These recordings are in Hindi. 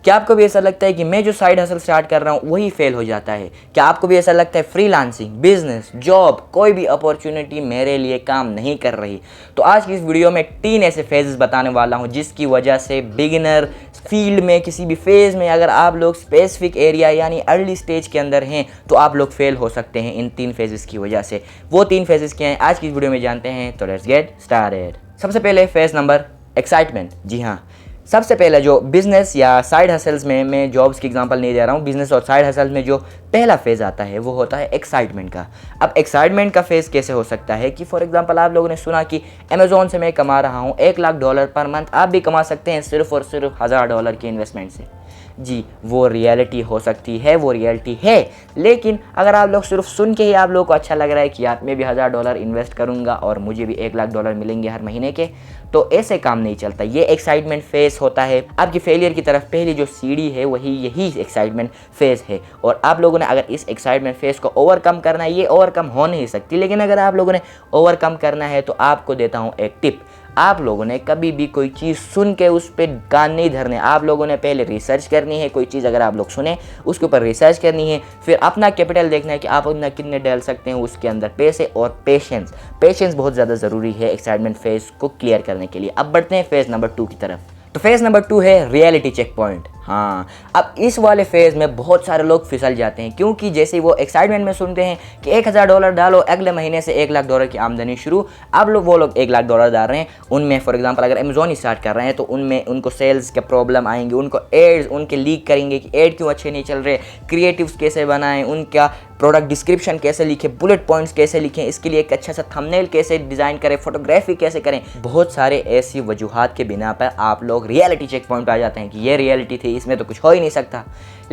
क्या आपको भी ऐसा लगता है कि मैं जो साइड हसल स्टार्ट कर रहा हूँ वही फेल हो जाता है? क्या आपको भी ऐसा लगता है फ्रीलांसिंग, बिजनेस, जॉब, कोई भी अपॉर्चुनिटी मेरे लिए काम नहीं कर रही? तो आज की इस वीडियो में 3 ऐसे फेजेस बताने वाला हूँ जिसकी वजह से बिगिनर फील्ड में किसी भी फेज़ में अगर आप लोग स्पेसिफिक एरिया यानी अर्ली स्टेज के अंदर हैं तो आप लोग फेल हो सकते हैं इन 3 फेजेस की वजह से। वो 3 फेजेस क्या हैं आज की इस वीडियो में जानते हैं, तो लेट्स गेट स्टार्टेड। सबसे पहले फेज नंबर एक्साइटमेंट। जी हाँ, सबसे पहले जो बिजनेस या साइड हसल्स में, मैं जॉब्स की एग्जांपल नहीं दे रहा हूँ, बिजनेस और साइड हसल्स में जो पहला फेज़ आता है वो होता है एक्साइटमेंट का। अब एक्साइटमेंट का फेज़ कैसे हो सकता है कि फॉर एग्जांपल आप लोगों ने सुना कि अमेज़ॉन से मैं कमा रहा हूँ $1,00,000 पर मंथ, आप भी कमा सकते हैं सिर्फ और सिर्फ $1,000 की इन्वेस्टमेंट से। जी, वो रियलिटी हो सकती है, वो रियलिटी है, लेकिन अगर आप लोग सिर्फ सुन के ही आप लोगों को अच्छा लग रहा है कि यार मैं भी $1,000 इन्वेस्ट करूंगा और मुझे भी $1,00,000 मिलेंगे हर महीने के, तो ऐसे काम नहीं चलता। ये एक्साइटमेंट फेज़ होता है आपकी फेलियर की तरफ। पहली जो सीढ़ी है वही यही एक्साइटमेंट फेज़ है, और आप लोगों ने अगर इस एक्साइटमेंट फेज़ को ओवरकम करना है, ये ओवरकम हो नहीं सकती, लेकिन अगर आप लोगों ने ओवरकम करना है तो आपको देता हूँ एक टिप। आप लोगों ने कभी भी कोई चीज़ सुन के उस पर कान नहीं धरने, आप लोगों ने पहले रिसर्च करनी है। कोई चीज़ अगर आप लोग सुने उसके ऊपर रिसर्च करनी है, फिर अपना कैपिटल देखना है कि आप उतना कितने डाल सकते हैं उसके अंदर पैसे, और पेशेंस बहुत ज़्यादा ज़रूरी है एक्साइटमेंट फेज़ को क्लियर करने के लिए। अब बढ़ते हैं फेज़ नंबर 2 की तरफ। तो फेज़ नंबर 2 है रियलिटी चेक पॉइंट। हाँ, अब इस वाले फेज़ में बहुत सारे लोग फिसल जाते हैं, क्योंकि जैसे वो एक्साइटमेंट में सुनते हैं कि $1,000 डालो, अगले महीने से $1,00,000 की आमदनी शुरू। अब वो लोग $1,00,000 डाल रहे हैं, उनमें फॉर एग्जांपल अगर अमेज़ॉन ही स्टार्ट कर रहे हैं तो उनमें उनको सेल्स के प्रॉब्लम आएंगे, उनको एड्स उनके लीक करेंगे कि एड क्यों अच्छे नहीं चल रहे, क्रिएटिव्स कैसे बनाएं, उनका प्रोडक्ट डिस्क्रिप्शन कैसे लिखें, बुलेट पॉइंट्स कैसे लिखें, इसके लिए एक अच्छा सा थंबनेल कैसे डिज़ाइन करें, फोटोग्राफी कैसे करें। बहुत सारे ऐसी वजूहात के बिना पर आप लोग रियलिटी चेक पॉइंट पर आ जाते हैं कि ये रियलिटी थी, इसमें तो कुछ हो ही नहीं सकता।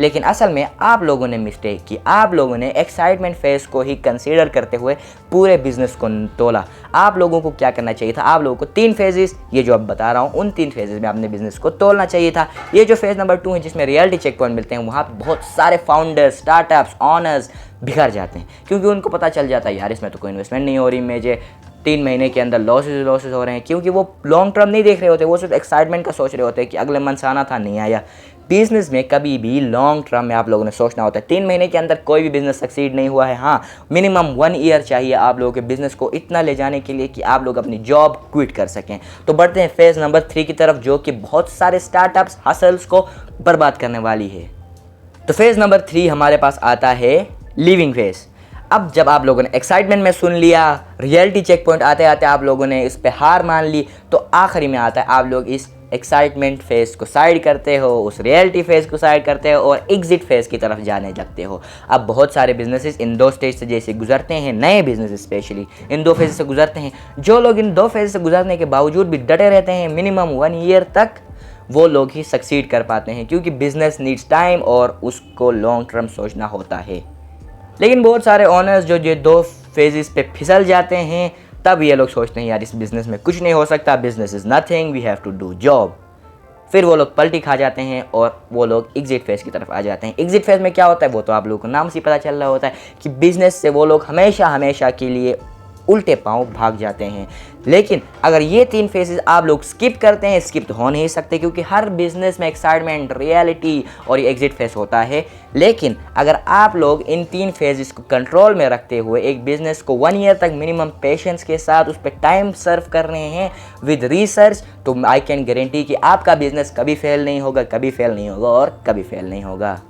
लेकिन असल में आप लोगों ने मिस्टेक की, आप लोगों ने एक्साइटमेंट फेज़ को ही कंसीडर करते हुए पूरे बिजनेस को तोला। आप लोगों को क्या करना चाहिए था, आप लोगों को 3 फेजेस, ये जो अब बता रहा हूँ उन 3 फेजेस में आपने बिजनेस को तोलना चाहिए था। ये जो फेज़ नंबर 2 है जिसमें रियलिटी चेक पॉइंट मिलते हैं, वहाँ बहुत सारे फाउंडर्स, स्टार्टअप्स, ऑनर्स बिखर जाते हैं, क्योंकि उनको पता चल जाता है यार इसमें तो कोई इन्वेस्टमेंट नहीं हो रही, मुझे 3 महीने के अंदर लॉसेस हो रहे हैं, क्योंकि वो लॉन्ग टर्म नहीं देख रहे होते, वो सिर्फ एक्साइटमेंट का सोच रहे होते हैं कि अगले मंथ आना था, नहीं आया। बिजनेस में कभी भी लॉन्ग टर्म में आप लोगों ने सोचना होता है। 3 महीने के अंदर कोई भी बिजनेस सक्सीड नहीं हुआ है। हाँ, मिनिमम 1 ईयर चाहिए आप लोगों के बिजनेस को इतना ले जाने के लिए कि आप लोग अपनी जॉब क्विट कर सकें। तो बढ़ते हैं फेज़ नंबर 3 की तरफ, जो कि बहुत सारे स्टार्टअप्स, हसल्स को बर्बाद करने वाली है। तो फेज़ नंबर 3 हमारे पास आता है लीविंग फेज़। अब जब आप लोगों ने एक्साइटमेंट में सुन लिया, रियलिटी चेक पॉइंट आते आते आप लोगों ने इस पे हार मान ली, तो आखिरी में आता है आप लोग इस एक्साइटमेंट फेज़ को साइड करते हो, उस रियलिटी फेज़ को साइड करते हो और एग्जिट फेज़ की तरफ जाने लगते हो। अब बहुत सारे बिजनेसेस इन 2 स्टेज से जैसे गुजरते हैं, नए बिजनेस स्पेशली इन 2 फेज़ से गुजरते हैं। जो लोग इन 2 फेज़ से गुजरने के बावजूद भी डटे रहते हैं, मिनिमम 1 ईयर तक, वो लोग ही सक्सीड कर पाते हैं, क्योंकि बिजनेस नीड्स टाइम और उसको लॉन्ग टर्म सोचना होता है। लेकिन बहुत सारे ओनर्स जो ये 2 फेजेस पे फिसल जाते हैं, तब ये लोग सोचते हैं यार इस बिज़नेस में कुछ नहीं हो सकता, business is nothing, we have to do job. फिर वो लोग पलटी खा जाते हैं और वो लोग एग्जिट फेज़ की तरफ आ जाते हैं। एग्जिट फेज़ में क्या होता है वो तो आप लोगों को नाम से पता चल रहा होता है कि बिज़नेस से वो लोग हमेशा के लिए उल्टे पांव भाग जाते हैं। लेकिन अगर ये 3 फेजेस आप लोग स्किप करते हैं, स्किप तो हो नहीं सकते, क्योंकि हर बिजनेस में एक्साइटमेंट, रियलिटी और ये एग्जिट फेज होता है। लेकिन अगर आप लोग इन 3 फेजेस को कंट्रोल में रखते हुए एक बिजनेस को 1 ईयर तक मिनिमम पेशेंस के साथ उस पर टाइम सर्व कर रहे हैं विद रिसर्च, तो आई कैन गारंटी कि आपका बिजनेस कभी फेल नहीं होगा, कभी फेल नहीं होगा और कभी फेल नहीं होगा।